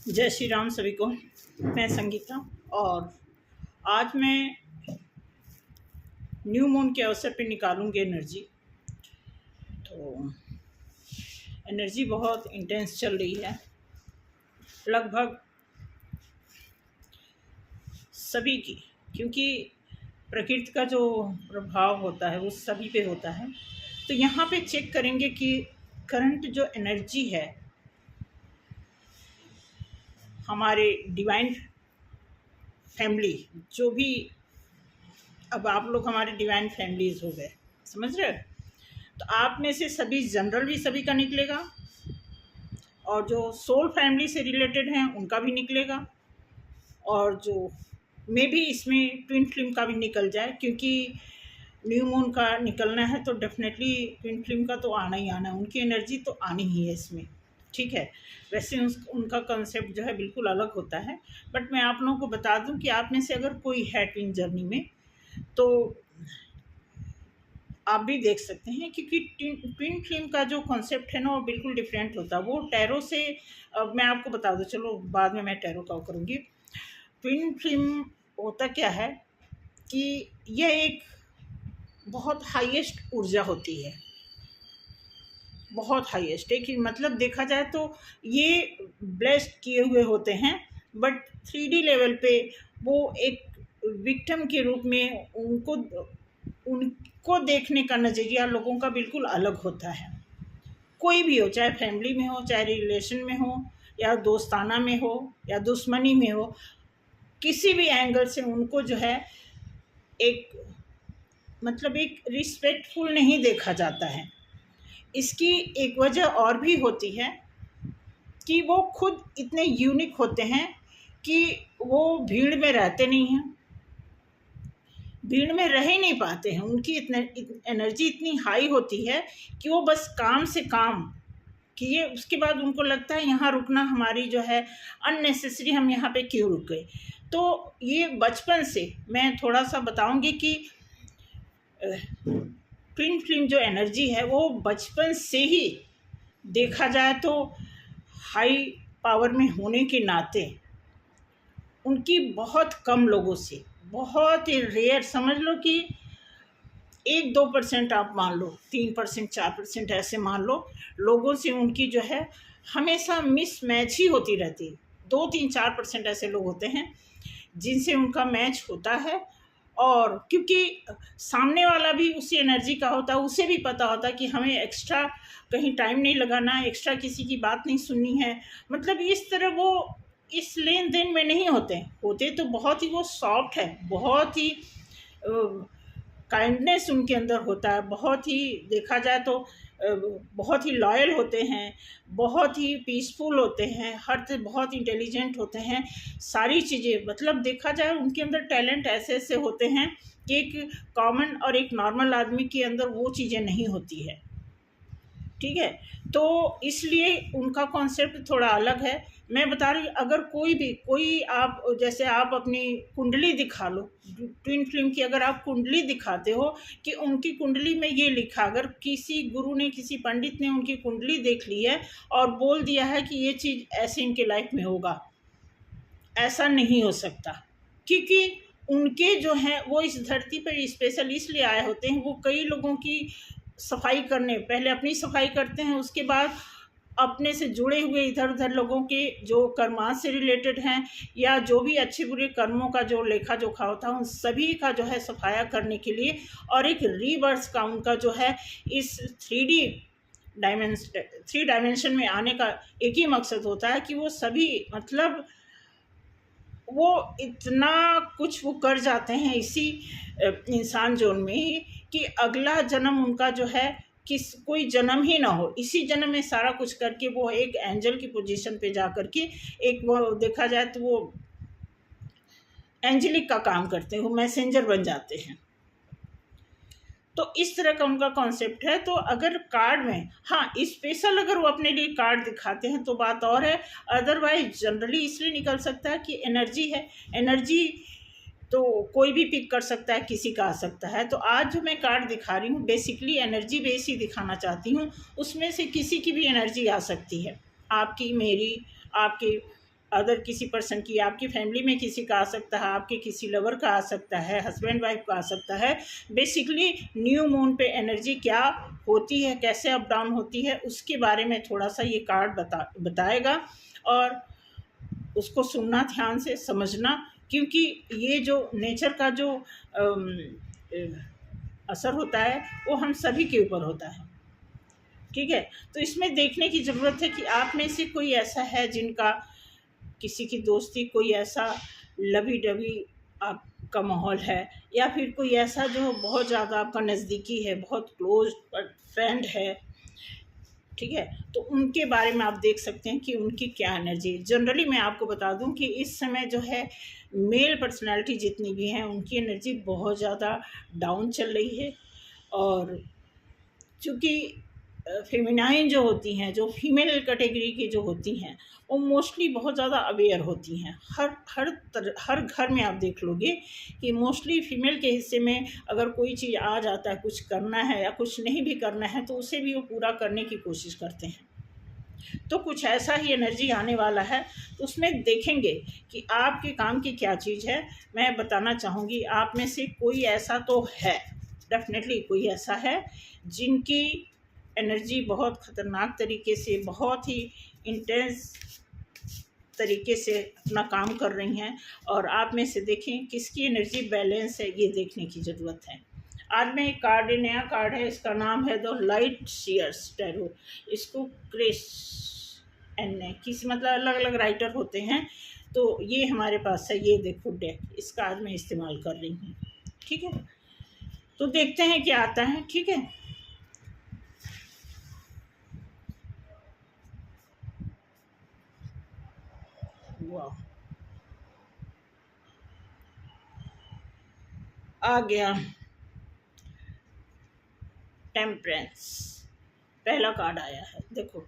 जय श्री राम सभी को। मैं संगीता और आज मैं न्यू मून के अवसर पे निकालूंगी एनर्जी। तो एनर्जी बहुत इंटेंस चल रही है, लगभग सभी की, क्योंकि प्रकृति का जो प्रभाव होता है वो सभी पे होता है। तो यहाँ पे चेक करेंगे कि करंट जो एनर्जी है हमारे डिवाइन फैमिली, जो भी, अब आप लोग हमारे डिवाइन फैमिलीज हो गए, समझ रहे हो। तो आप में से सभी जनरल भी सभी का निकलेगा और जो सोल फैमिली से रिलेटेड हैं उनका भी निकलेगा, और जो मे भी इसमें ट्विन फ्लेम का भी निकल जाए, क्योंकि न्यू मून का निकलना है तो डेफिनेटली ट्विन फ्लेम का तो आना ही आना है, उनकी एनर्जी तो आनी ही है इसमें। ठीक है, वैसे उनका कंसेप्ट जो है बिल्कुल अलग होता है, बट मैं आप लोगों को बता दूं कि आप में से अगर कोई है ट्विन जर्नी में तो आप भी देख सकते हैं, क्योंकि ट्विन फ्लेम का जो कॉन्सेप्ट है ना वो बिल्कुल डिफरेंट होता है। वो टैरो से, अब मैं आपको बता दूं, चलो बाद में मैं टैरो का करूँगी। ट्विन फ्लेम होता क्या है कि यह एक बहुत हाईएस्ट ऊर्जा होती है, बहुत हाईएस्ट, एक मतलब देखा जाए तो ये ब्लेस्ड किए हुए होते हैं, बट 3D लेवल पे वो एक विक्टिम के रूप में उनको देखने का नज़रिया लोगों का बिल्कुल अलग होता है। कोई भी हो, चाहे फैमिली में हो, चाहे रिलेशन में हो, या दोस्ताना में हो, या दुश्मनी में हो, किसी भी एंगल से उनको जो है एक मतलब एक रिस्पेक्टफुल नहीं देखा जाता है। इसकी एक वजह और भी होती है कि वो खुद इतने यूनिक होते हैं कि वो भीड़ में रहते नहीं हैं, भीड़ में रह ही नहीं पाते हैं। उनकी एनर्जी इतनी हाई होती है कि वो बस काम से काम किए, उसके बाद उनको लगता है यहाँ रुकना हमारी जो है अननेसेसरी, हम यहाँ पे क्यों रुक गए। तो ये बचपन से मैं थोड़ा सा बताऊंगी कि ट्विन फ्लेम जो एनर्जी है वो बचपन से ही देखा जाए तो हाई पावर में होने के नाते उनकी बहुत कम लोगों से, बहुत ही रेयर, समझ लो कि 1-2% आप मान लो, 3% 4% ऐसे मान लो, लोगों से उनकी जो है हमेशा मिसमैच ही होती रहती है। 2-3-4% ऐसे लोग होते हैं जिनसे उनका मैच होता है, और क्योंकि सामने वाला भी उसी एनर्जी का होता है, उसे भी पता होता है कि हमें एक्स्ट्रा कहीं टाइम नहीं लगाना है, एक्स्ट्रा किसी की बात नहीं सुननी है। मतलब इस तरह वो इस लेन देन में नहीं होते तो बहुत ही वो सॉफ्ट है, बहुत ही काइंडनेस उनके अंदर होता है, बहुत ही देखा जाए तो बहुत ही लॉयल होते हैं, बहुत ही पीसफुल होते हैं, बहुत इंटेलिजेंट होते हैं। सारी चीज़ें मतलब देखा जाए उनके अंदर टैलेंट ऐसे ऐसे होते हैं कि एक कॉमन और एक नॉर्मल आदमी के अंदर वो चीज़ें नहीं होती है। ठीक है, तो इसलिए उनका कॉन्सेप्ट थोड़ा अलग है। मैं बता रही, अगर कोई आप जैसे आप अपनी कुंडली दिखा लो, ट्विन फ्लेम की अगर आप कुंडली दिखाते हो कि उनकी कुंडली में ये लिखा, अगर किसी गुरु ने, किसी पंडित ने उनकी कुंडली देख ली है और बोल दिया है कि ये चीज़ ऐसे इनके लाइफ में होगा, ऐसा नहीं हो सकता, क्योंकि उनके जो हैं वो इस धरती पर स्पेशल इसलिए आए होते हैं। वो कई लोगों की सफाई करने, पहले अपनी सफाई करते हैं, उसके बाद अपने से जुड़े हुए इधर उधर लोगों के जो कर्मांश से रिलेटेड हैं, या जो भी अच्छे बुरे कर्मों का जो लेखा जोखा होता है, उन सभी का जो है सफाया करने के लिए, और एक रीबर्थ का उनका जो है इस 3 डायमेंशन में आने का एक ही मकसद होता है कि वो सभी मतलब वो इतना कुछ वो कर जाते हैं इसी इंसान जोन में ही, कि अगला जन्म उनका जो है कोई जन्म ही ना हो, इसी जन्म में सारा कुछ करके वो एक एंजल की पोजीशन पे जा कर के एक, वो देखा जाए तो वो एंजलिक का काम करते हैं, वो मैसेंजर बन जाते हैं। तो इस तरह का उनका कॉन्सेप्ट है। तो अगर कार्ड में, हाँ, स्पेशल अगर वो अपने लिए कार्ड दिखाते हैं तो बात और है, अदरवाइज जनरली इसलिए निकल सकता है कि एनर्जी है। एनर्जी तो कोई भी पिक कर सकता है, किसी का आ सकता है। तो आज जो मैं कार्ड दिखा रही हूँ बेसिकली एनर्जी बेस ही दिखाना चाहती हूँ, उसमें से किसी की भी एनर्जी आ सकती है, आपकी, मेरी, आपके, अदर किसी पर्सन की, आपकी फैमिली में किसी का आ सकता है, आपके किसी लवर का आ सकता है, हस्बैंड वाइफ का आ सकता है। बेसिकली न्यू मून पे एनर्जी क्या होती है, कैसे अप डाउन होती है, उसके बारे में थोड़ा सा ये कार्ड बताएगा। और उसको सुनना, ध्यान से समझना, क्योंकि ये जो नेचर का जो असर होता है वो हम सभी के ऊपर होता है, ठीक है। तो इसमें देखने की ज़रूरत है कि आप में से कोई ऐसा है जिनका किसी की दोस्ती, कोई ऐसा लवी डवी आपका माहौल है, या फिर कोई ऐसा जो बहुत ज़्यादा आपका नज़दीकी है, बहुत क्लोज फ्रेंड है, ठीक है। तो उनके बारे में आप देख सकते हैं कि उनकी क्या एनर्जी। जनरली मैं आपको बता दूं कि इस समय जो है मेल पर्सनालिटी जितनी भी हैं उनकी एनर्जी बहुत ज़्यादा डाउन चल रही है। और चूँकि फेमिनाइन जो होती हैं, जो फीमेल कैटेगरी की जो होती हैं, वो मोस्टली बहुत ज़्यादा अवेयर होती हैं। हर घर में आप देख लोगे कि मोस्टली फीमेल के हिस्से में अगर कोई चीज़ आ जाता है, कुछ करना है या कुछ नहीं भी करना है, तो उसे भी वो पूरा करने की कोशिश करते हैं। तो कुछ ऐसा ही एनर्जी आने वाला है, तो उसमें देखेंगे कि आपके काम की क्या चीज़ है। मैं बताना चाहूँगी, आप में से कोई ऐसा तो है, डेफिनेटली कोई ऐसा है जिनकी एनर्जी बहुत ख़तरनाक तरीके से, बहुत ही इंटेंस तरीके से अपना काम कर रही हैं। और आप में से देखें किसकी एनर्जी बैलेंस है, ये देखने की ज़रूरत है। आज में एक कार्ड, नया कार्ड है, इसका नाम है द लाइट सीयर्स टैरो। इसको क्रिस एन किसी मतलब अलग अलग राइटर होते हैं, तो ये हमारे पास है, ये देखो डेक, इसका आज मैं इस्तेमाल कर रही हूँ, ठीक है। तो देखते हैं क्या आता है, ठीक है। वाह, आ गया टेम्परेंस, पहला कार्ड आया है, देखो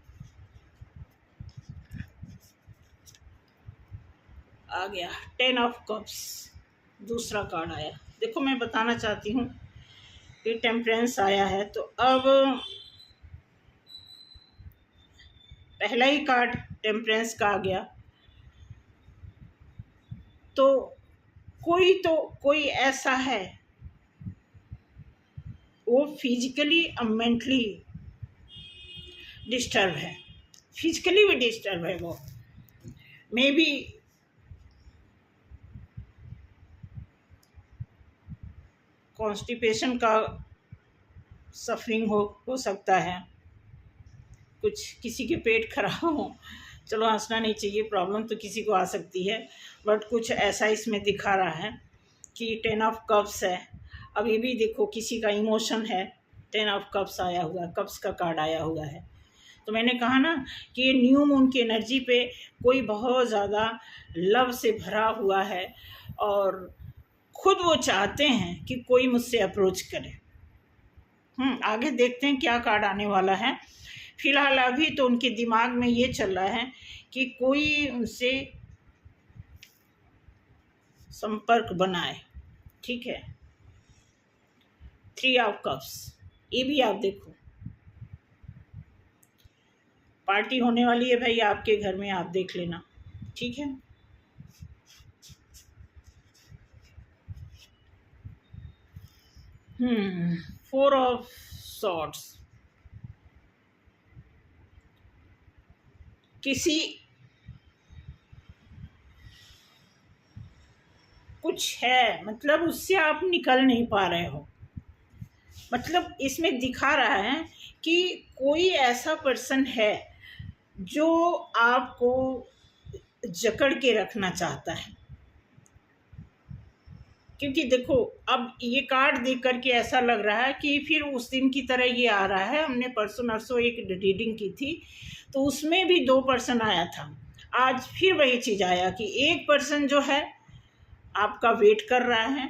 आ गया 10 ऑफ कप्स, दूसरा कार्ड आया। देखो मैं बताना चाहती हूँ कि टेम्परेंस आया है, तो अब पहला ही कार्ड टेम्परेंस का आ गया। तो कोई ऐसा है, वो फिजिकली और मेंटली डिस्टर्ब है, फिजिकली भी डिस्टर्ब है, वो मे बी कॉन्स्टिपेशन का सफरिंग हो सकता है, कुछ किसी के पेट खराब हो, चलो हंसना नहीं चाहिए, प्रॉब्लम तो किसी को आ सकती है, बट कुछ ऐसा इसमें दिखा रहा है कि 10 ऑफ कप्स है। अब ये भी देखो किसी का इमोशन है, 10 ऑफ कप्स आया हुआ, कप्स का कार्ड आया हुआ है। तो मैंने कहा ना कि ये न्यू मून की एनर्जी पे कोई बहुत ज़्यादा लव से भरा हुआ है, और खुद वो चाहते हैं कि कोई मुझसे अप्रोच करे। आगे देखते हैं क्या कार्ड आने वाला है। फिलहाल अभी तो उनके दिमाग में ये चल रहा है कि कोई उनसे संपर्क बनाए, ठीक है। 3 ऑफ कप्स, ये भी आप देखो, पार्टी होने वाली है भाई आपके घर में, आप देख लेना, ठीक है। फोर ऑफ सॉर्ड्स, किसी कुछ है, मतलब उससे आप निकल नहीं पा रहे हो। मतलब इसमें दिखा रहा है कि कोई ऐसा पर्सन है जो आपको जकड़ के रखना चाहता है। क्योंकि देखो अब ये कार्ड देख करके ऐसा लग रहा है कि फिर उस दिन की तरह ये आ रहा है। हमने परसों नरसों एक रीडिंग की थी, तो उसमें भी 2 पर्सन आया था। आज फिर वही चीज़ आया कि एक पर्सन जो है आपका वेट कर रहा है,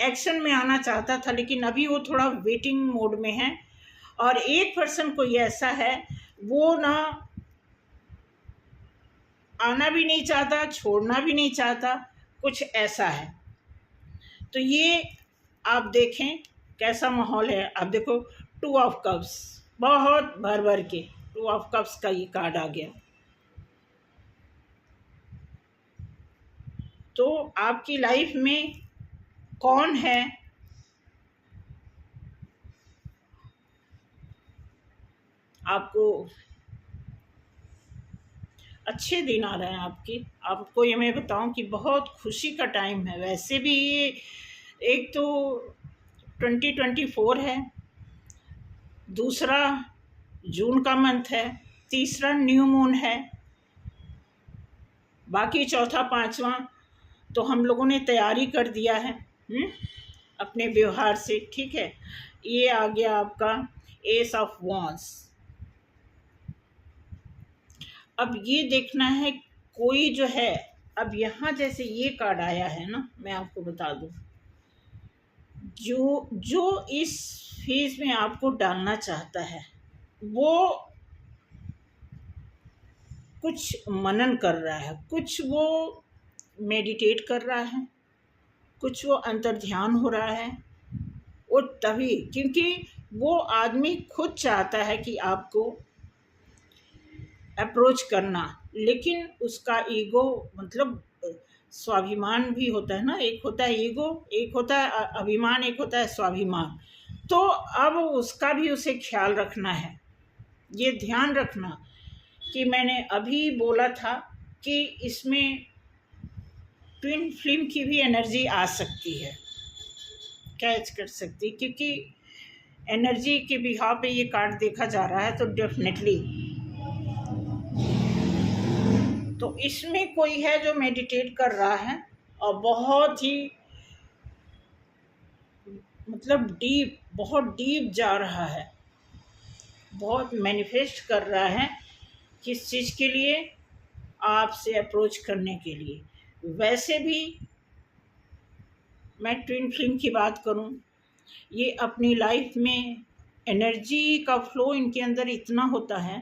एक्शन में आना चाहता था, लेकिन अभी वो थोड़ा वेटिंग मोड में है। और एक पर्सन कोई ऐसा है, वो ना आना भी नहीं चाहता, छोड़ना भी नहीं चाहता, कुछ ऐसा है। तो ये आप देखें कैसा माहौल है। आप देखो 2 ऑफ कप्स, बहुत भर भर के 2 ऑफ कप्स का ये कार्ड आ गया। तो आपकी लाइफ में कौन है आपको अच्छे दिन आ रहे हैं आपको ये मैं बताऊं कि बहुत खुशी का टाइम है। वैसे भी ये एक तो 2024 है, दूसरा जून का मंथ है, तीसरा न्यू मून है, बाकी चौथा पांचवा तो हम लोगों ने तैयारी कर दिया है अपने व्यवहार से। ठीक है, ये आ गया आपका एस ऑफ वॉन्ड्स। अब ये देखना है कोई जो है, अब यहाँ जैसे ये कार्ड आया है ना, मैं आपको बता दूं, जो इस फेज में आपको डालना चाहता है वो कुछ मनन कर रहा है, कुछ वो मेडिटेट कर रहा है, कुछ वो अंतर ध्यान हो रहा है। और तभी, क्योंकि वो आदमी खुद चाहता है कि आपको अप्रोच करना, लेकिन उसका ईगो मतलब स्वाभिमान भी होता है ना, एक होता है ईगो, एक होता है अभिमान, एक होता है स्वाभिमान। तो अब उसका भी उसे ख्याल रखना है। ये ध्यान रखना कि मैंने अभी बोला था कि इसमें ट्विन फ्लेम की भी एनर्जी आ सकती है, कैच कर सकती, क्योंकि एनर्जी के बिहाव पे ये कार्ड देखा जा रहा है। तो डेफिनेटली तो इसमें कोई है जो मेडिटेट कर रहा है और बहुत ही मतलब डीप, बहुत डीप जा रहा है, बहुत मैनिफेस्ट कर रहा है किस चीज़ के लिए, आपसे अप्रोच करने के लिए। वैसे भी मैं ट्विन फ्लेम की बात करूं, ये अपनी लाइफ में एनर्जी का फ्लो इनके अंदर इतना होता है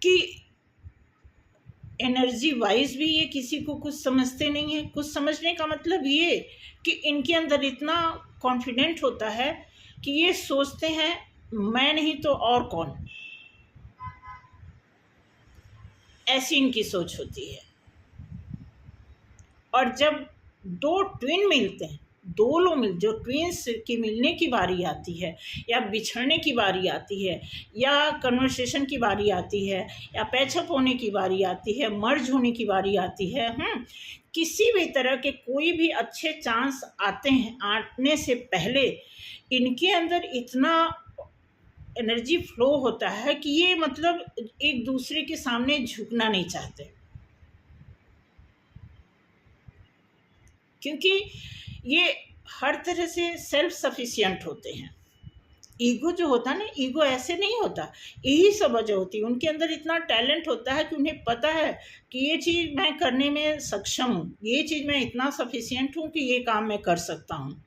कि एनर्जी वाइज भी ये किसी को कुछ समझते नहीं है। कुछ समझने का मतलब ये कि इनके अंदर इतना कॉन्फिडेंट होता है कि ये सोचते हैं मैं नहीं तो और कौन, ऐसी इनकी सोच होती है। और जब दो ट्विन मिलते हैं, दो लोग जो ट्विन्स की मिलने की बारी आती है, या बिछड़ने की बारी आती है, या कन्वर्सेशन की बारी आती है, या पैचअप होने की बारी आती है, मर्ज होने की बारी आती है, किसी भी तरह के कोई भी अच्छे चांस आते हैं, आने से पहले इनके अंदर इतना एनर्जी फ्लो होता है कि ये मतलब एक दूसरे के सामने झुकना नहीं चाहते, क्योंकि ये हर तरह से सेल्फ सफिशिएंट होते हैं। ईगो जो होता है ना, ईगो ऐसे नहीं होता, यही सब वजह होती है। उनके अंदर इतना टैलेंट होता है कि उन्हें पता है कि ये चीज़ मैं करने में सक्षम हूँ, ये चीज़ मैं इतना सफिशिएंट हूँ कि ये काम मैं कर सकता हूँ।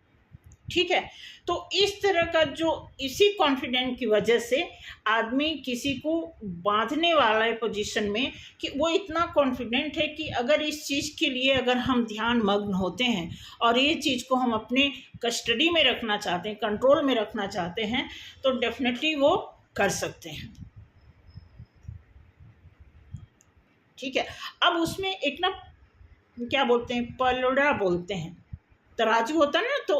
ठीक है, तो इस तरह का जो इसी कॉन्फिडेंट की वजह से आदमी किसी को बांधने वाला है पोजीशन में, कि वो इतना कॉन्फिडेंट है कि अगर इस चीज़ के लिए अगर हम ध्यान मग्न होते हैं और ये चीज़ को हम अपने कस्टडी में रखना चाहते हैं, कंट्रोल में रखना चाहते हैं, तो डेफिनेटली वो कर सकते हैं। ठीक है, अब उसमें एक ना क्या बोलते हैं, पलड़ा बोलते हैं, तराजू होता है ना, तो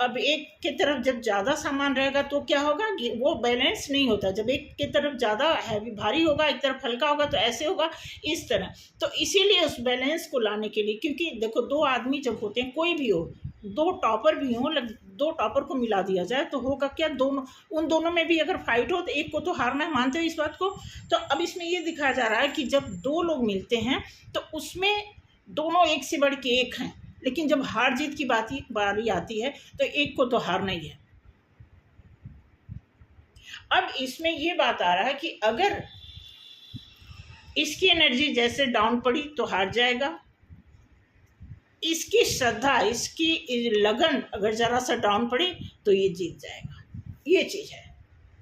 अब एक की तरफ जब ज़्यादा सामान रहेगा तो क्या होगा कि वो बैलेंस नहीं होता। जब एक की तरफ ज़्यादा हैवी भारी होगा, एक तरफ हल्का होगा, तो ऐसे होगा, इस तरह। तो इसीलिए उस बैलेंस को लाने के लिए, क्योंकि देखो दो आदमी जब होते हैं, कोई भी हो, दो टॉपर भी हों, दो टॉपर को मिला दिया जाए तो होगा क्या, दोनों, उन दोनों में भी अगर फाइट हो तो एक को तो हारना है, मानते हो इस बात को। तो अब इसमें ये दिखाया जा रहा है कि जब दो लोग मिलते हैं तो उसमें दोनों एक से बढ़ के एक हैं, लेकिन जब हार जीत की बारी आती है तो एक को तो हारना ही है। अब इसमें ये बात आ रहा है कि अगर इसकी एनर्जी जैसे डाउन पड़ी तो हार जाएगा, इसकी श्रद्धा, इसकी लगन अगर जरा सा डाउन पड़ी तो ये जीत जाएगा। ये चीज़ है,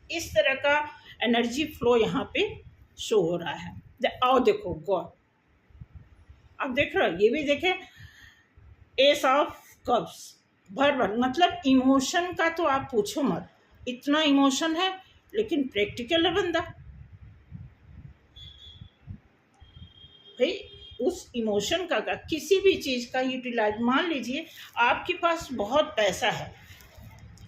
इस तरह का एनर्जी फ्लो यहाँ पे शो हो रहा है। आओ देखो गॉड, अब देख रहे हो, ये भी देखें, एस ऑफ कप्स, भर मतलब इमोशन का तो आप पूछो मत, इतना इमोशन है, लेकिन प्रैक्टिकल है बंदा भाई। उस इमोशन का किसी भी चीज़ का यूटिलाइज, मान लीजिए आपके पास बहुत पैसा है,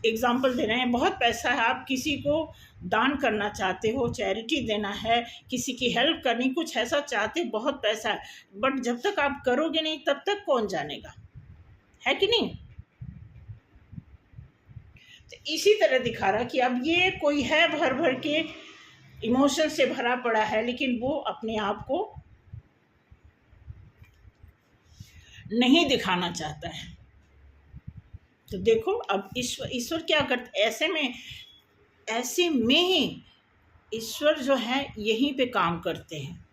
एग्जाम्पल दे रहे हैं, बहुत पैसा है, आप किसी को दान करना चाहते हो, चैरिटी देना है, किसी की हेल्प करनी, कुछ ऐसा चाहते, बहुत पैसा है, बट जब तक आप करोगे नहीं तब तक कौन जानेगा, है कि नहीं? तो इसी तरह दिखा रहा कि अब ये कोई है भर भर के इमोशन से भरा पड़ा है, लेकिन वो अपने आप को नहीं दिखाना चाहता है। तो देखो अब ईश्वर क्या करते, ऐसे में ही ईश्वर जो है यहीं पे काम करते हैं,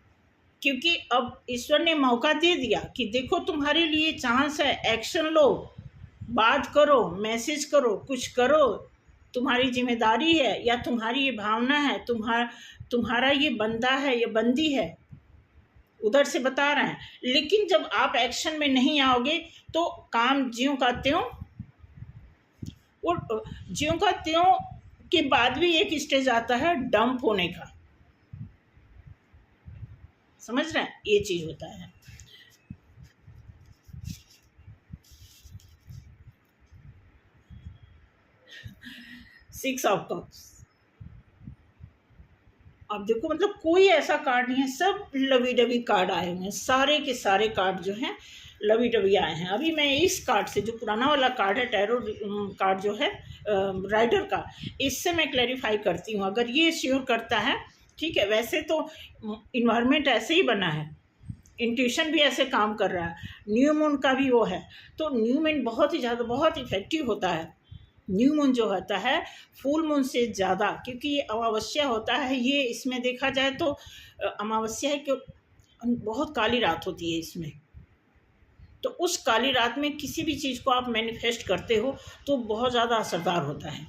क्योंकि अब ईश्वर ने मौका दे दिया कि देखो तुम्हारे लिए चांस है, एक्शन लो, बात करो, मैसेज करो, कुछ करो, तुम्हारी जिम्मेदारी है, या तुम्हारी ये भावना है, तुम्हारा ये बंदा है, ये बंदी है, उधर से बता रहे हैं। लेकिन जब आप एक्शन में नहीं आओगे तो काम ज्यों का त्यों, और ज्यों का त्यों के बाद भी एक स्टेज आता है डंप होने का, समझ रहे हैं, ये चीज होता है। सिक्स ऑफ कप्स, अब देखो मतलब कोई ऐसा कार्ड नहीं है, सब लवी डवी कार्ड आए हुए हैं, सारे के सारे कार्ड जो हैं लवी डवी आए हैं। अभी मैं इस कार्ड से, जो पुराना वाला कार्ड है, टैरो कार्ड जो है राइडर का, इससे मैं क्लैरिफाई करती हूँ, अगर ये श्योर करता है, ठीक है। वैसे तो इन्वायरमेंट ऐसे ही बना है, इंट्यूशन भी ऐसे काम कर रहा है, न्यू मून का भी वो है, तो न्यू मून बहुत ही ज़्यादा, बहुत इफेक्टिव होता है। न्यू मून जो होता है फुल मून से ज़्यादा, क्योंकि ये अमावस्या होता है, ये इसमें देखा जाए तो अमावस्या है कि बहुत काली रात होती है इसमें, तो उस काली रात में किसी भी चीज़ को आप मैनिफेस्ट करते हो तो बहुत ज़्यादा असरदार होता है,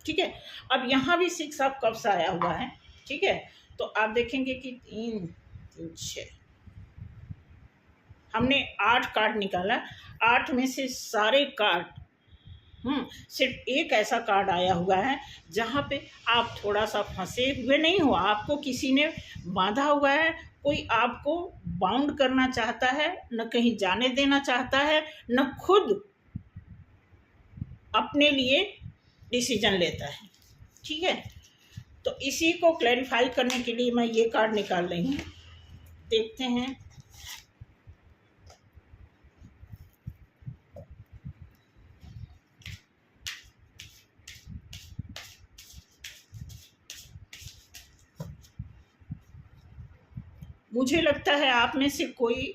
ठीक है। अब यहाँ भी सिक्स ऑफ कप्स आया हुआ है, ठीक है। तो आप देखेंगे कि 3 3 6, हमने 8 कार्ड निकाला, 8 में से सारे कार्ड, सिर्फ एक ऐसा कार्ड आया हुआ है जहाँ पे आप थोड़ा सा फंसे हुए नहीं हो, आपको किसी ने बांधा हुआ है, कोई आपको बाउंड करना चाहता है, न कहीं जाने देना चाहता है, न खुद अपने लिए डिसीजन लेता है, ठीक है। तो इसी को क्लैरिफाई करने के लिए मैं ये कार्ड निकाल रही हूँ, देखते हैं। मुझे लगता है आप में से कोई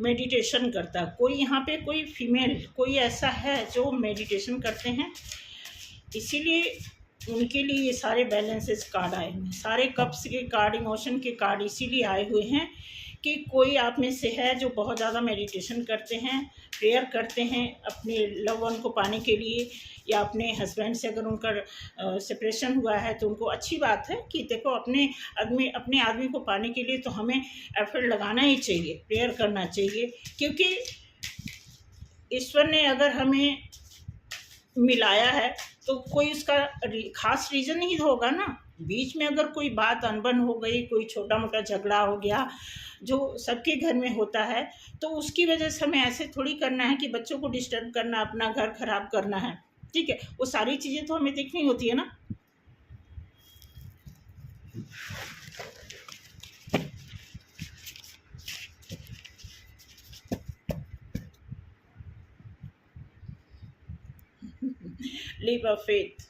मेडिटेशन करता है, कोई यहाँ पे कोई फीमेल कोई ऐसा है जो मेडिटेशन करते हैं, इसीलिए उनके लिए ये सारे बैलेंसेस कार्ड आए हुए हैं, सारे कप्स के कार्ड, इमोशन के कार्ड इसीलिए आए हुए हैं कि कोई आप में से है जो बहुत ज़्यादा मेडिटेशन करते हैं, प्रेयर करते हैं अपने लव वन को पाने के लिए, या अपने हस्बैंड से अगर उनका सेपरेशन हुआ है तो उनको अच्छी बात है कि देखो अपने आदमी को पाने के लिए तो हमें एफर्ट लगाना ही चाहिए, प्रेयर करना चाहिए, क्योंकि ईश्वर ने अगर हमें मिलाया है तो कोई उसका खास रीज़न ही होगा ना। बीच में अगर कोई बात अनबन हो गई, कोई छोटा मोटा झगड़ा हो गया जो सबके घर में होता है, तो उसकी वजह से हमें ऐसे थोड़ी करना है कि बच्चों को डिस्टर्ब करना, अपना घर खराब करना है, ठीक है। वो सारी चीज़ें तो हमें देखनी होती है ना। लीप ऑफ फेथ,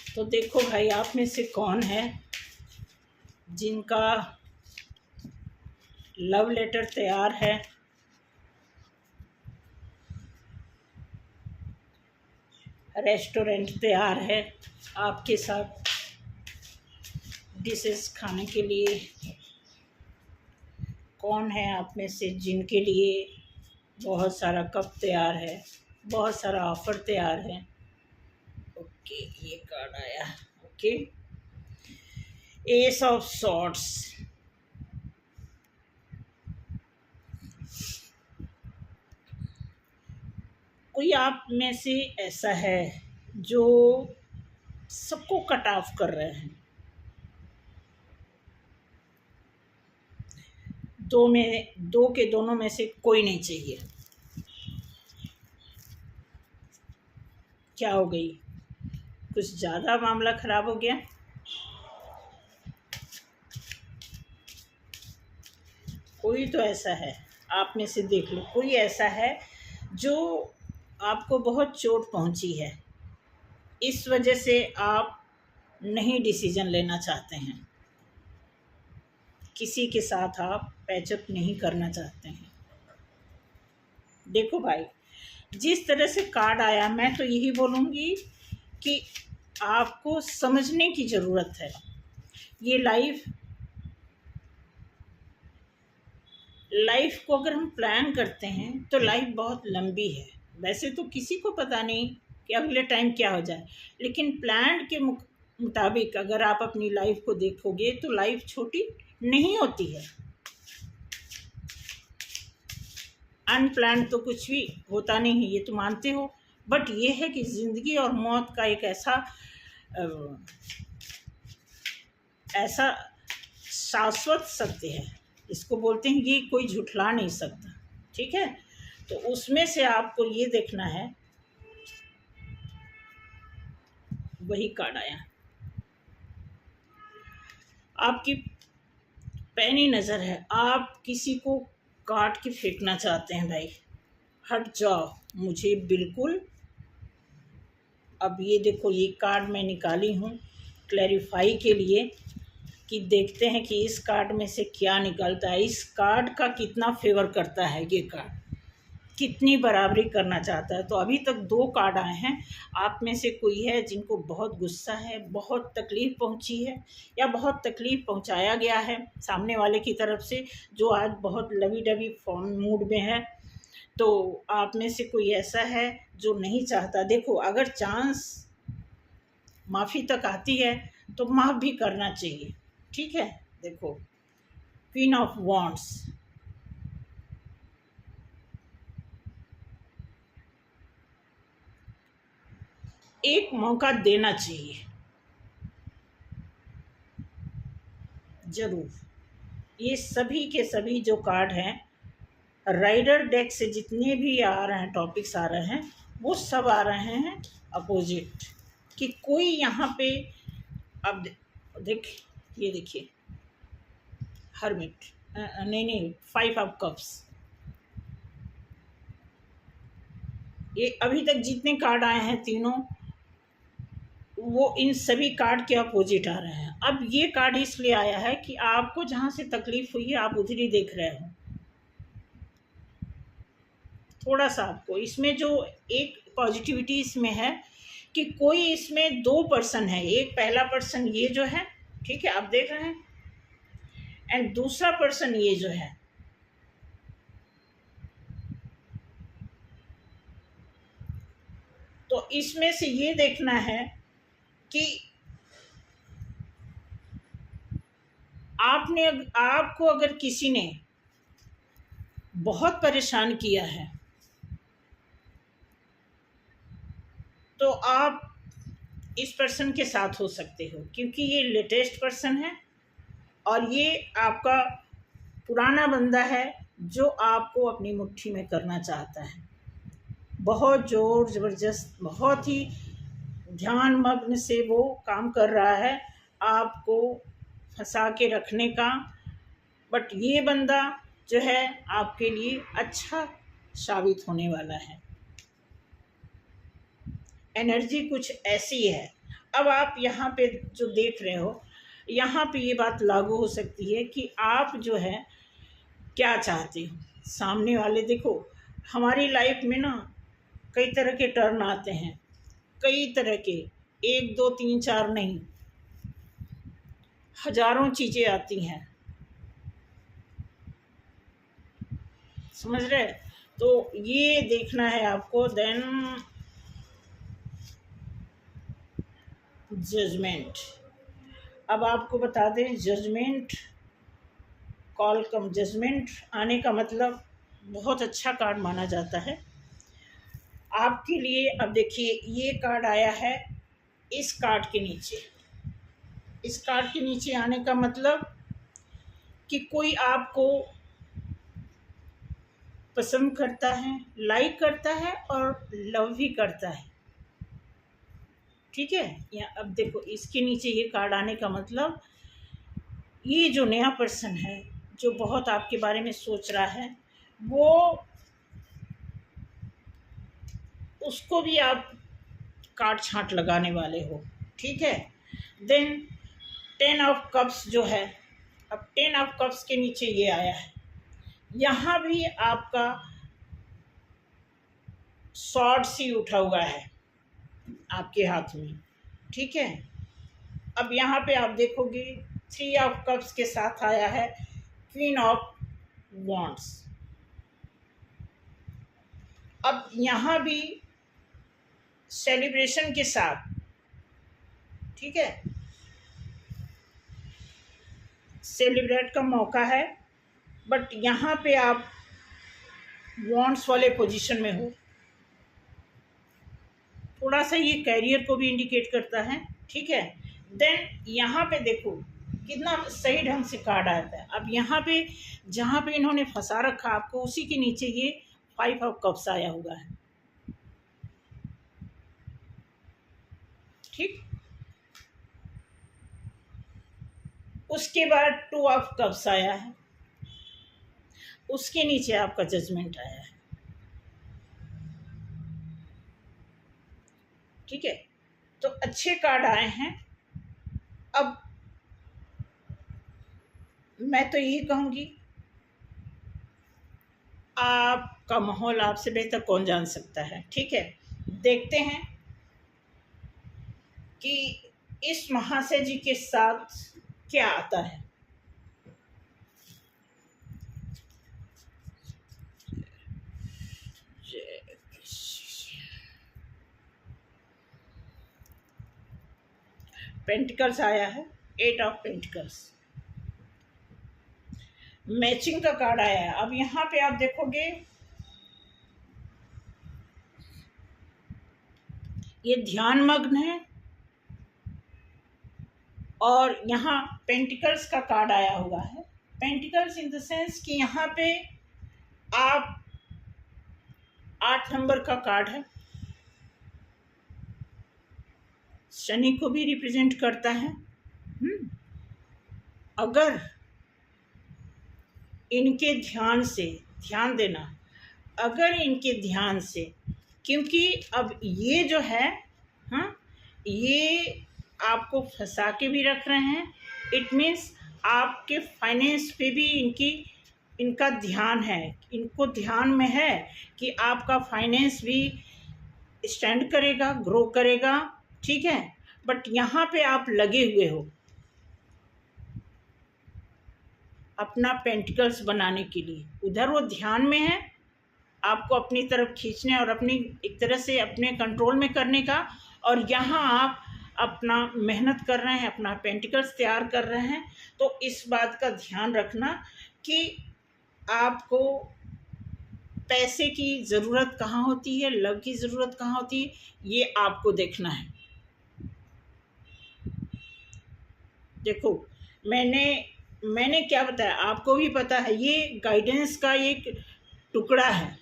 तो देखो भाई आप में से कौन है जिनका लव लेटर तैयार है, रेस्टोरेंट तैयार है आपके साथ डिशेस खाने के लिए, कौन है आप में से जिनके लिए बहुत सारा कप तैयार है, बहुत सारा ऑफर तैयार है। ओके, ये कार्ड आया, ओके, एस ऑफ सॉर्ड्स, कोई आप में से ऐसा है जो सबको कट ऑफ कर रहे हैं, दो के दोनों में से कोई नहीं चाहिए। क्या हो गई, कुछ ज़्यादा मामला ख़राब हो गया? कोई तो ऐसा है, आप में से देख लो, कोई ऐसा है जो आपको बहुत चोट पहुंची है, इस वजह से आप नहीं डिसीजन लेना चाहते हैं, किसी के साथ आप पैचअप नहीं करना चाहते हैं। देखो भाई, जिस तरह से कार्ड आया, मैं तो यही बोलूँगी कि आपको समझने की ज़रूरत है। ये लाइफ को अगर हम प्लान करते हैं तो लाइफ बहुत लंबी है। वैसे तो किसी को पता नहीं कि अगले टाइम क्या हो जाए, लेकिन प्लान के मुताबिक अगर आप अपनी लाइफ को देखोगे तो लाइफ छोटी नहीं होती है। अनप्लान तो कुछ भी होता नहीं है, ये तो मानते हो, बट ये है कि ज़िंदगी और मौत का एक ऐसा शाश्वत सत्य है, इसको बोलते हैं, ये कोई झुठला नहीं सकता। ठीक है, तो उसमें से आपको ये देखना है। वही कार्ड आया, आपकी पैनी नज़र है, आप किसी को काट के फेंकना चाहते हैं। भाई हट जाओ, मुझे बिल्कुल। अब ये देखो, ये कार्ड मैं निकाली हूँ क्लैरिफाई के लिए कि देखते हैं कि इस कार्ड में से क्या निकलता है, इस कार्ड का कितना फेवर करता है, ये कार्ड कितनी बराबरी करना चाहता है। तो अभी तक 2 कार्ड आए हैं। आप में से कोई है जिनको बहुत गुस्सा है, बहुत तकलीफ़ पहुंची है, या बहुत तकलीफ़ पहुंचाया गया है सामने वाले की तरफ से, जो आज बहुत लवी डवी फॉर्म मूड में है। तो आप में से कोई ऐसा है जो नहीं चाहता। देखो, अगर चांस माफ़ी तक आती है तो माफ़ भी करना चाहिए। ठीक है, देखो, क्वीन ऑफ वॉन्ड्स, एक मौका देना चाहिए ज़रूर। ये सभी के सभी जो कार्ड हैं, राइडर डेक से जितने भी आ रहे हैं, टॉपिक्स आ रहे हैं, वो सब आ रहे हैं अपोजिट, कि कोई यहाँ पे, अब ये देखिए, हर्मिट, नहीं, 5 ऑफ कप्स, ये अभी तक जितने कार्ड आए हैं तीनों, वो इन सभी कार्ड के अपोजिट आ रहे हैं। अब ये कार्ड इसलिए आया है कि आपको जहाँ से तकलीफ़ हुई है आप उधर ही देख रहे हो। थोड़ा सा आपको इसमें जो एक पॉजिटिविटी इसमें है कि कोई इसमें 2 पर्सन है, एक पहला पर्सन ये जो है, ठीक है, आप देख रहे हैं, एंड दूसरा पर्सन ये जो है। तो इसमें से ये देखना है कि आपको अगर किसी ने बहुत परेशान किया है तो आप इस पर्सन के साथ हो सकते हो, क्योंकि ये लेटेस्ट पर्सन है और ये आपका पुराना बंदा है जो आपको अपनी मुट्ठी में करना चाहता है। बहुत ज़ोर ज़बरदस्त, बहुत ही ध्यान मग्न से वो काम कर रहा है आपको फंसा के रखने का। बट ये बंदा जो है आपके लिए अच्छा साबित होने वाला है। एनर्जी कुछ ऐसी है। अब आप यहाँ पे जो देख रहे हो, यहाँ पे ये बात लागू हो सकती है कि आप जो है क्या चाहते हो। सामने वाले, देखो, हमारी लाइफ में ना कई तरह के टर्न आते हैं, कई तरह के, 1 2 3 4 नहीं, हज़ारों चीज़ें आती हैं, समझ रहे। तो ये देखना है आपको। देन जजमेंट, अब आपको बता दें, जजमेंट आने का मतलब बहुत अच्छा कार्ड माना जाता है। आपके लिए अब देखिए ये कार्ड आया है इस कार्ड के नीचे। इस कार्ड के नीचे आने का मतलब कि कोई आपको पसंद करता है, लाइक करता है और लव भी करता है। ठीक है, या अब देखो इसके नीचे ये कार्ड आने का मतलब ये जो नया पर्सन है जो बहुत आपके बारे में सोच रहा है, वो उसको भी आप काट छांट लगाने वाले हो। ठीक है, देन 10 ऑफ कप्स जो है, अब 10 ऑफ कप्स के नीचे ये आया है, यहाँ भी आपका स्वॉर्ड सी उठा हुआ है आपके हाथ में। ठीक है, अब यहाँ पे आप देखोगे 3 ऑफ कप्स के साथ आया है क्वीन ऑफ वॉन्ड्स। अब यहाँ भी सेलिब्रेशन के साथ, ठीक है, सेलिब्रेट का मौका है, बट यहाँ पे आप वॉन्ड्स वाले पोजीशन में हो। थोड़ा सा ये कैरियर को भी इंडिकेट करता है। ठीक है, देन यहाँ पे देखो कितना सही ढंग से कार्ड आता है। अब यहाँ पे जहाँ पे इन्होंने फंसा रखा आपको, उसी के नीचे ये 5 ऑफ कप्स आया हुआ है। ठीक, उसके बाद 2 ऑफ कप्स आया है, उसके नीचे आपका जजमेंट आया है। ठीक है, तो अच्छे कार्ड आए हैं। अब मैं तो यही कहूँगी, आपका माहौल आपसे बेहतर कौन जान सकता है। ठीक है, देखते हैं कि इस महाशय जी के साथ क्या आता है। पेंटिकल्स आया है, 8 ऑफ पेंटिकल्स, मैचिंग का कार्ड आया है। अब यहाँ पे आप देखोगे ये ध्यान मग्न है, और यहाँ पेंटिकल्स का कार्ड आया हुआ है। पेंटिकल्स इन द सेंस कि यहाँ पे आप 8 नंबर का कार्ड है, शनि को भी रिप्रेजेंट करता है। अगर इनके ध्यान से, ध्यान देना, अगर इनके ध्यान से, क्योंकि अब ये जो है, हाँ, ये आपको फंसा के भी रख रहे हैं। इट मीन्स आपके फाइनेंस पे भी इनका ध्यान है, इनको ध्यान में है कि आपका फाइनेंस भी स्टैंड करेगा, ग्रो करेगा। ठीक है, बट यहाँ पे आप लगे हुए हो अपना पेंटिकल्स बनाने के लिए। उधर वो ध्यान में है आपको अपनी तरफ खींचने और अपनी एक तरह से अपने कंट्रोल में करने का, और यहाँ आप अपना मेहनत कर रहे हैं, अपना पेंटिकल्स तैयार कर रहे हैं। तो इस बात का ध्यान रखना कि आपको पैसे की ज़रूरत कहाँ होती है, लव की ज़रूरत कहाँ होती है, ये आपको देखना है। देखो मैंने क्या बताया, आपको भी पता है, ये गाइडेंस का एक टुकड़ा है।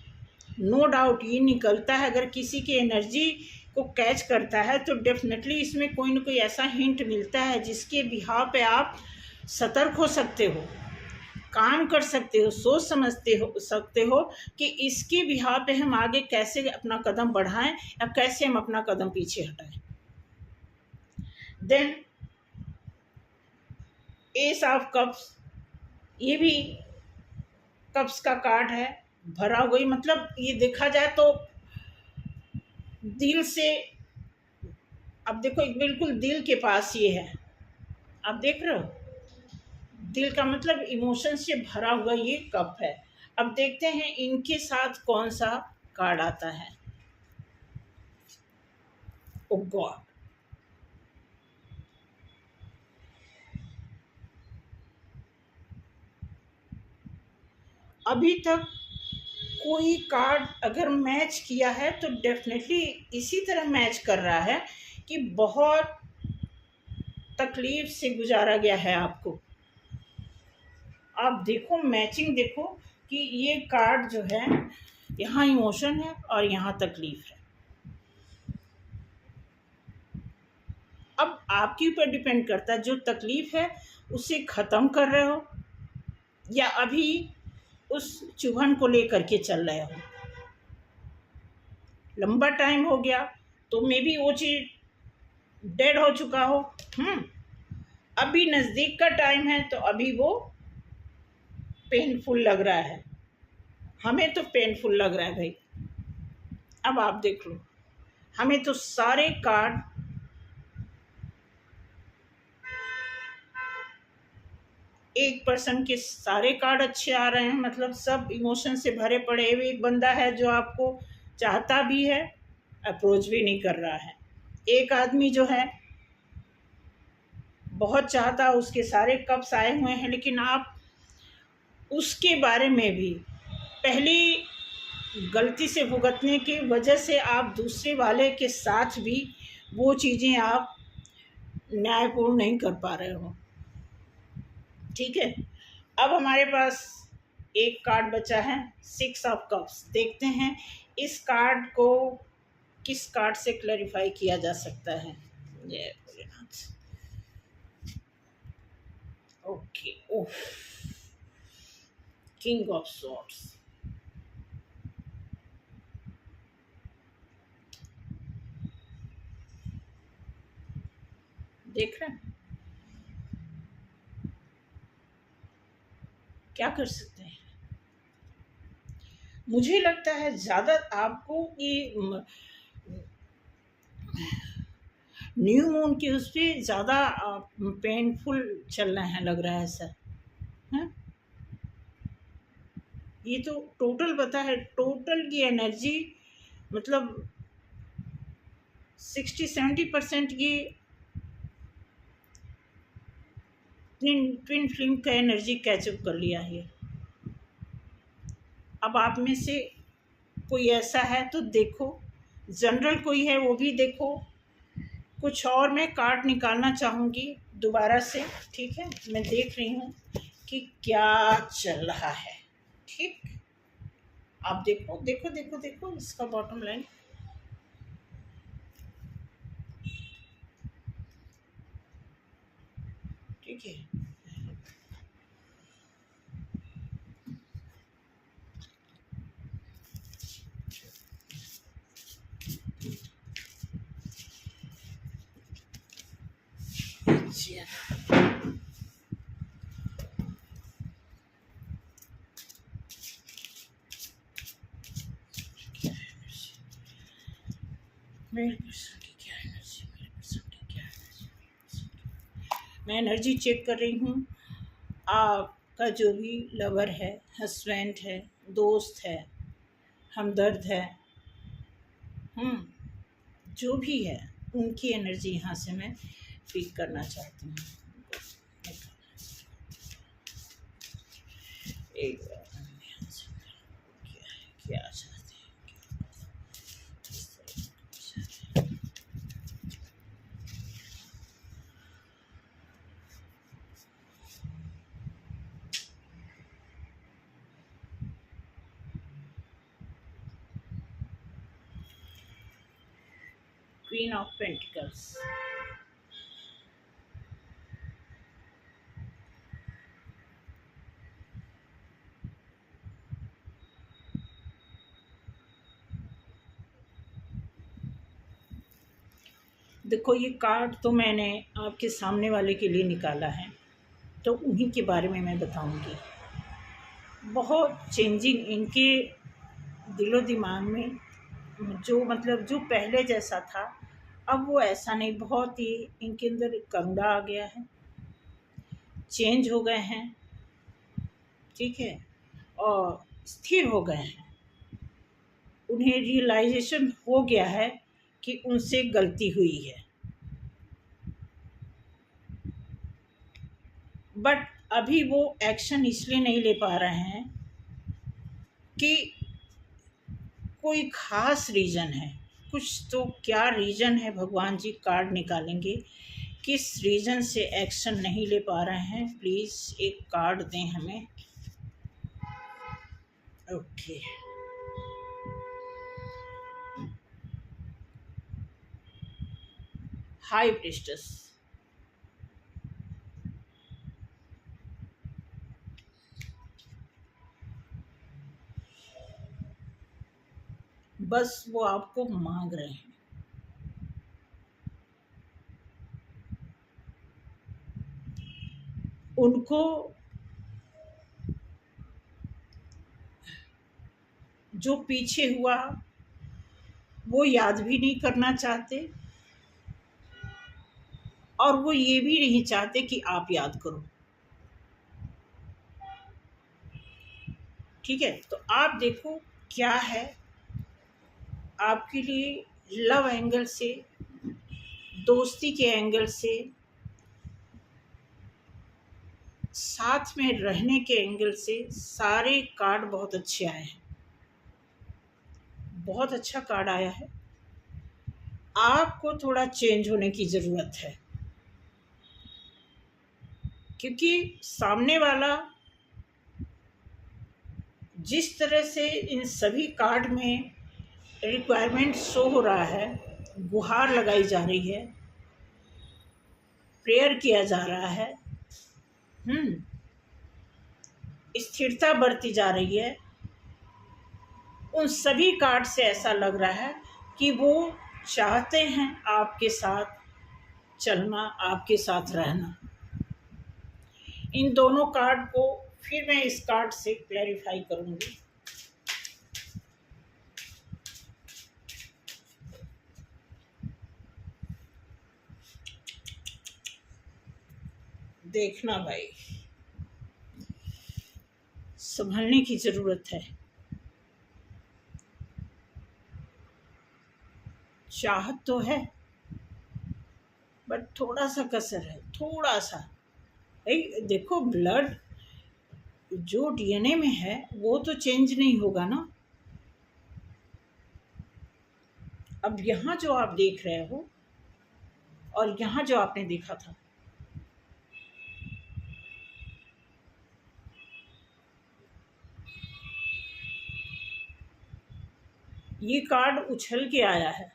नो डाउट ये निकलता है, अगर किसी की एनर्जी को कैच करता है तो डेफिनेटली इसमें कोई ना कोई ऐसा हिंट मिलता है जिसके बिहाव पे आप सतर्क हो सकते हो, काम कर सकते हो, सोच सकते हो कि इसके बिहाव पे हम आगे कैसे अपना कदम बढ़ाएं या कैसे हम अपना कदम पीछे हटाएं। देन एस ऑफ कप्स, ये भी कप्स का कार्ड है, भरा हुआ ही, मतलब ये देखा जाए तो दिल से, अब देखो बिल्कुल दिल के पास ये है, आप देख रहे हो, दिल का मतलब इमोशन से भरा हुआ ये कप है। अब देखते हैं इनके साथ कौन सा कार्ड आता है। ओ गॉड, अभी तक कोई कार्ड अगर मैच किया है तो डेफिनेटली इसी तरह मैच कर रहा है कि बहुत तकलीफ से गुजारा गया है आपको। आप देखो मैचिंग, देखो कि ये कार्ड जो है यहाँ इमोशन है और यहाँ तकलीफ है। अब आपके ऊपर डिपेंड करता है, जो तकलीफ है उसे ख़त्म कर रहे हो या अभी उस चुभन को लेकर के चल रहे हो। लंबा टाइम हो गया तो मे बी वो चीज़ डेड हो चुका हो। अभी नज़दीक का टाइम है तो अभी वो पेनफुल लग रहा है, हमें तो पेनफुल लग रहा है भाई। अब आप देख लो, हमें तो सारे कार्ड एक पर्सन के सारे कार्ड अच्छे आ रहे हैं, मतलब सब इमोशन से भरे पड़े हुए। एक बंदा है जो आपको चाहता भी है, अप्रोच भी नहीं कर रहा है। एक आदमी जो है बहुत चाहता, उसके सारे कप्स आए हुए हैं, लेकिन आप उसके बारे में भी पहली गलती से भुगतने की वजह से आप दूसरे वाले के साथ भी वो चीज़ें आप न्यायपूर्ण नहीं कर पा रहे हो। ठीक है, अब हमारे पास एक कार्ड बचा है, 6 ऑफ कप्स। देखते हैं इस कार्ड को किस कार्ड से क्लैरिफाई किया जा सकता है। जय Bholenath. Okay, oh, king of swords. देख रहे हैं क्या कर सकते हैं। मुझे लगता है ज़्यादा आपको ये न्यू मून के उस पर ज़्यादा पेनफुल चलना है, लग रहा है सर। हैं, ये तो टोटल पता है, टोटल की एनर्जी मतलब 60-70% ये ट्विन फ्लेम का एनर्जी कैचअप कर लिया है। अब आप में से कोई ऐसा है तो देखो, जनरल कोई है वो भी देखो। कुछ और मैं कार्ड निकालना चाहूँगी दोबारा से, ठीक है। मैं देख रही हूँ कि क्या चल रहा है। ठीक, आप देखो देखो देखो देखो इसका बॉटम लाइन। ठीक है, मेरे पर्सन की क्या एनर्जी, मेरे पर्सन की क्या एनर्जी। मैं एनर्जी चेक कर रही हूँ। आपका जो भी लवर है, हस्बैंड है, दोस्त है, हमदर्द है, जो भी है, उनकी एनर्जी यहाँ से मैं पिक करना चाहती हूँ। एक बार यहाँ से क्या चाहते हैं, क्वीन ऑफ पेंटिकल्स। देखो ये कार्ड तो मैंने आपके सामने वाले के लिए निकाला है, तो उन्हीं के बारे में मैं बताऊंगी। बहुत चेंजिंग इनके दिलो दिमाग में, जो मतलब जो पहले जैसा था अब वो ऐसा नहीं। बहुत ही इनके अंदर करुणा आ गया है, चेंज हो गए हैं, ठीक है, और स्थिर हो गए हैं। उन्हें रियलाइजेशन हो गया है कि उनसे गलती हुई है, बट अभी वो एक्शन इसलिए नहीं ले पा रहे हैं कि कोई ख़ास रीज़न है, कुछ तो क्या रीज़न है भगवान जी कार्ड निकालेंगे, किस रीज़न से एक्शन नहीं ले पा रहे हैं, प्लीज़ एक कार्ड दें हमें। Okay, high priestess. बस वो आपको मांग रहे हैं, उनको जो पीछे हुआ वो याद भी नहीं करना चाहते, और वो ये भी नहीं चाहते कि आप याद करो। ठीक है, तो आप देखो क्या है आपके लिए लव एंगल से, दोस्ती के एंगल से, साथ में रहने के एंगल से। सारे कार्ड बहुत अच्छे आए हैं, बहुत अच्छा कार्ड आया है। आपको थोड़ा चेंज होने की ज़रूरत है, क्योंकि सामने वाला जिस तरह से इन सभी कार्ड में रिक्वायरमेंट शो हो रहा है, गुहार लगाई जा रही है, प्रेयर किया जा रहा है, स्थिरता बढ़ती जा रही है, उन सभी कार्ड से ऐसा लग रहा है कि वो चाहते हैं आपके साथ चलना, आपके साथ रहना। इन दोनों कार्ड को फिर मैं इस कार्ड से क्लैरिफाई करूंगी। देखना भाई, संभलने की ज़रूरत है। चाहत तो है, बट थोड़ा सा कसर है, थोड़ा सा। भाई देखो, ब्लड जो डीएनए में है वो तो चेंज नहीं होगा ना। अब यहाँ जो आप देख रहे हो और यहाँ जो आपने देखा था, ये कार्ड उछल के आया है।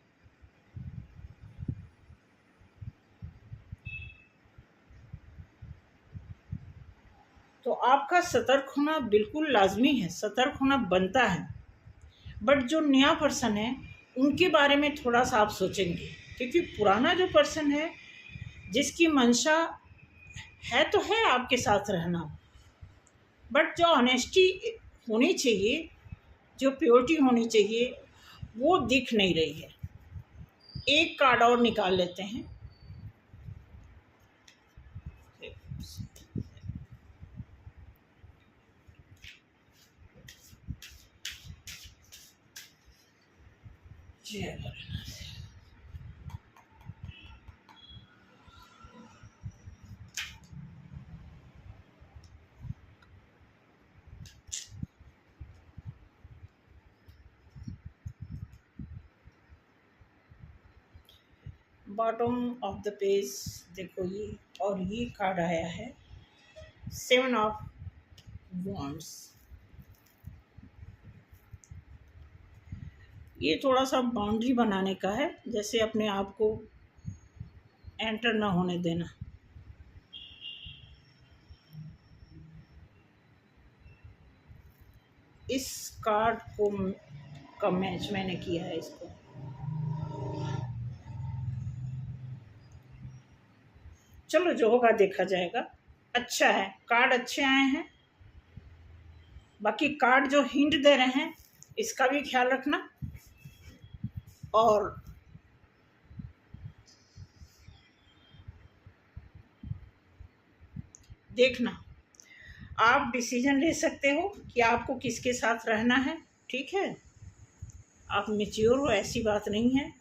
तो आपका सतर्क होना बिल्कुल लाजमी है, सतर्क होना बनता है। बट जो नया पर्सन है उनके बारे में थोड़ा सा आप सोचेंगे, क्योंकि पुराना जो पर्सन है जिसकी मंशा है तो है आपके साथ रहना, बट जो ऑनेस्टी होनी चाहिए, जो प्योरिटी होनी चाहिए, वो दिख नहीं रही है। एक कार्ड और निकाल लेते हैं। जय Bholenath. Bottom of the page देखो, ये और ये कार्ड आया है 7 ऑफ वॉन्ड्स। ये थोड़ा सा बाउंड्री बनाने का है, जैसे अपने आप को एंटर ना होने देना। इस कार्ड को का मैच मैंने किया है इसको। चलो जो होगा देखा जाएगा। अच्छा है, कार्ड अच्छे आए हैं। बाकी कार्ड जो हिंट दे रहे हैं इसका भी ख्याल रखना, और देखना आप डिसीजन ले सकते हो कि आपको किसके साथ रहना है। ठीक है, आप मैच्योर हो, ऐसी बात नहीं है,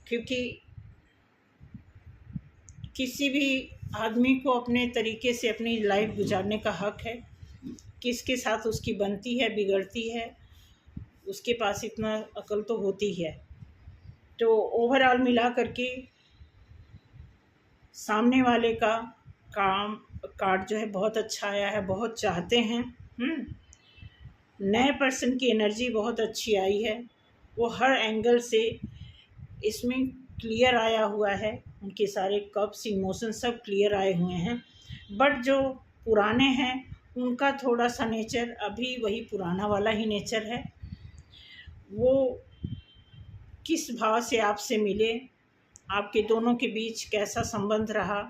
क्योंकि किसी भी आदमी को अपने तरीके से अपनी लाइफ गुजारने का हक है। किसके साथ उसकी बनती है, बिगड़ती है, उसके पास इतना अकल तो होती है। तो ओवरऑल मिला करके सामने वाले का कार्ड जो है बहुत अच्छा आया है, बहुत चाहते हैं। नए पर्सन की एनर्जी बहुत अच्छी आई है, वो हर एंगल से इसमें क्लियर आया हुआ है, उनके सारे कप्स इमोशन सब क्लियर आए हुए हैं। बट जो पुराने हैं उनका थोड़ा सा नेचर अभी वही पुराना वाला ही नेचर है। वो किस भाव से आपसे मिले, आपके दोनों के बीच कैसा संबंध रहा,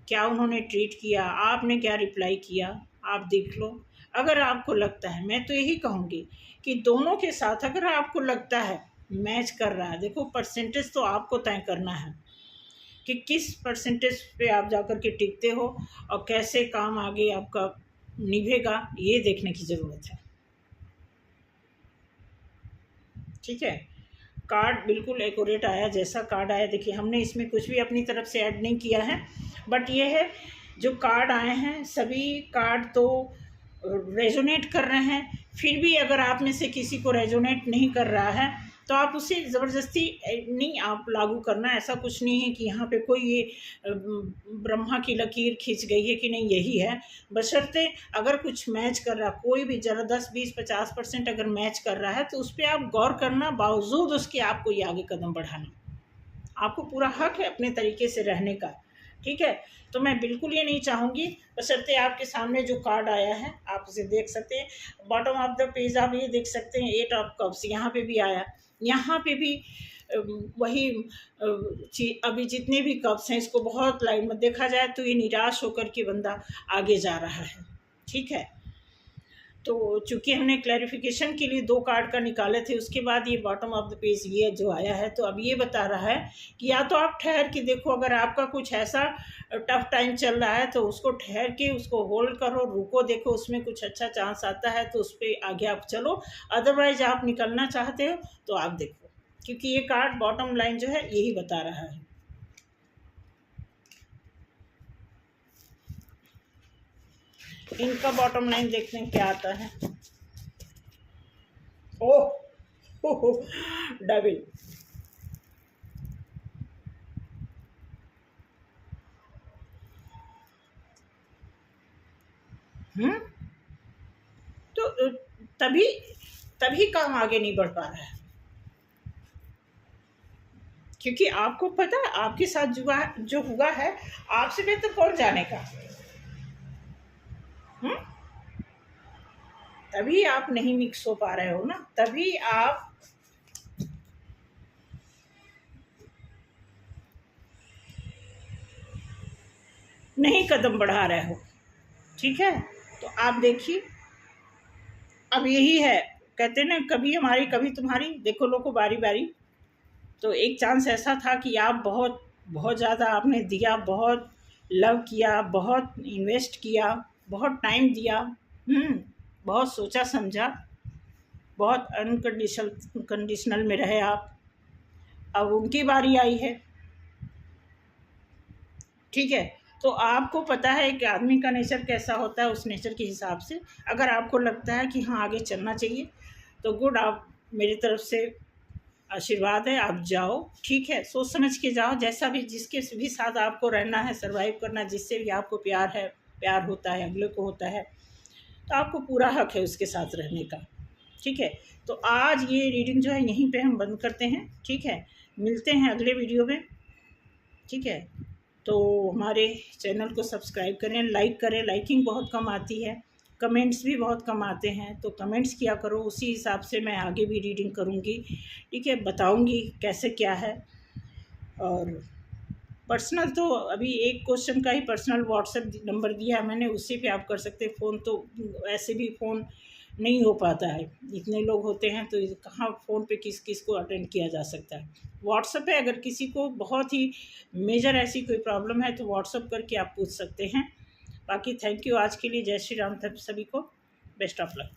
क्या उन्होंने ट्रीट किया, आपने क्या रिप्लाई किया, आप देख लो। अगर आपको लगता है, मैं तो यही कहूँगी कि दोनों के साथ अगर आपको लगता है मैच कर रहा है, देखो परसेंटेज तो आपको तय करना है कि किस परसेंटेज पे आप जाकर के टिकते हो और कैसे काम आगे आपका निभेगा, ये देखने की ज़रूरत है। ठीक है, कार्ड बिल्कुल एक्यूरेट आया, जैसा कार्ड आया। देखिए हमने इसमें कुछ भी अपनी तरफ से ऐड नहीं किया है, बट ये है जो कार्ड आए हैं सभी कार्ड तो रेजोनेट कर रहे हैं। फिर भी अगर आप में से किसी को रेजोनेट नहीं कर रहा है तो आप उसे ज़बरदस्ती नहीं आप लागू करना। ऐसा कुछ नहीं है कि यहाँ पे कोई ये ब्रह्मा की लकीर खींच गई है कि नहीं यही है, बशर्ते अगर कुछ मैच कर रहा, कोई भी ज़रा 10, 20, 50% अगर मैच कर रहा है तो उस पर आप गौर करना, बावजूद उसके आपको ये आगे कदम बढ़ाना। आपको पूरा हक है अपने तरीके से रहने का। ठीक है, तो मैं बिल्कुल ये नहीं चाहूँगी, बशर्ते आपके सामने जो कार्ड आया है आप उसे देख सकते हैं। बॉटम ऑफ द पेज आप ये देख सकते हैं 8 ऑफ कप्स, यहाँ पे भी आया, यहाँ पे भी वही अभी जितने भी कप्स हैं इसको बहुत लाइन में देखा जाए तो ये निराश होकर के बंदा आगे जा रहा है। ठीक है, तो चूँकि हमने क्लैरिफिकेशन के लिए 2 कार्ड का निकाले थे, उसके बाद ये बॉटम ऑफ द पेज ये जो आया है, तो अब ये बता रहा है कि या तो आप ठहर के देखो, अगर आपका कुछ ऐसा टफ टाइम चल रहा है तो उसको ठहर के उसको होल्ड करो, रुको, देखो उसमें कुछ अच्छा चांस आता है तो उस पर आगे आप चलो। अदरवाइज आप निकलना चाहते हो तो आप देखो, क्योंकि ये कार्ड बॉटम लाइन जो है यही बता रहा है। इनका बॉटम लाइन देखते हैं क्या आता है। ओह डबल, तो तभी काम आगे नहीं बढ़ पा रहा है, क्योंकि आपको पता है आपके साथ जो हुआ है आपसे बेहतर कौन जानेगा। तभी आप नहीं मिक्स हो पा रहे हो ना, तभी आप नहीं कदम बढ़ा रहे हो। ठीक है, तो आप देखिए अब यही है, कहते ना कभी हमारी कभी तुम्हारी, देखो लोगों को बारी बारी। तो एक चांस ऐसा था कि आप बहुत बहुत ज़्यादा आपने दिया, बहुत लव किया, बहुत इन्वेस्ट किया, बहुत टाइम दिया, बहुत सोचा समझा, बहुत कंडीशनल में रहे आप। अब उनकी बारी आई है। ठीक है, तो आपको पता है कि आदमी का नेचर कैसा होता है, उस नेचर के हिसाब से अगर आपको लगता है कि हाँ आगे चलना चाहिए तो गुड, आप मेरी तरफ से आशीर्वाद है, आप जाओ। ठीक है, सोच समझ के जाओ, जैसा भी जिसके भी साथ आपको रहना है, सर्वाइव करना, जिससे भी आपको प्यार है, प्यार होता है, अगले को होता है, तो आपको पूरा हक है उसके साथ रहने का। ठीक है, तो आज ये रीडिंग जो है यहीं पे हम बंद करते हैं। ठीक है, मिलते हैं अगले वीडियो में। ठीक है, तो हमारे चैनल को सब्सक्राइब करें, लाइक करें, लाइकिंग बहुत कम आती है, कमेंट्स भी बहुत कम आते हैं, तो कमेंट्स किया करो, उसी हिसाब से मैं आगे भी रीडिंग करूँगी। ठीक है, बताऊँगी कैसे क्या है। और पर्सनल तो अभी एक क्वेश्चन का ही पर्सनल व्हाट्सएप नंबर दिया है मैंने, उसी पे आप कर सकते हैं फ़ोन। तो ऐसे भी फ़ोन नहीं हो पाता है, इतने लोग होते हैं तो कहाँ फ़ोन पे किस किस को अटेंड किया जा सकता है। व्हाट्सएप पे अगर किसी को बहुत ही मेजर ऐसी कोई प्रॉब्लम है तो व्हाट्सएप करके आप पूछ सकते हैं। बाकी थैंक यू आज के लिए, जय श्री राम सभी को, बेस्ट ऑफ लक।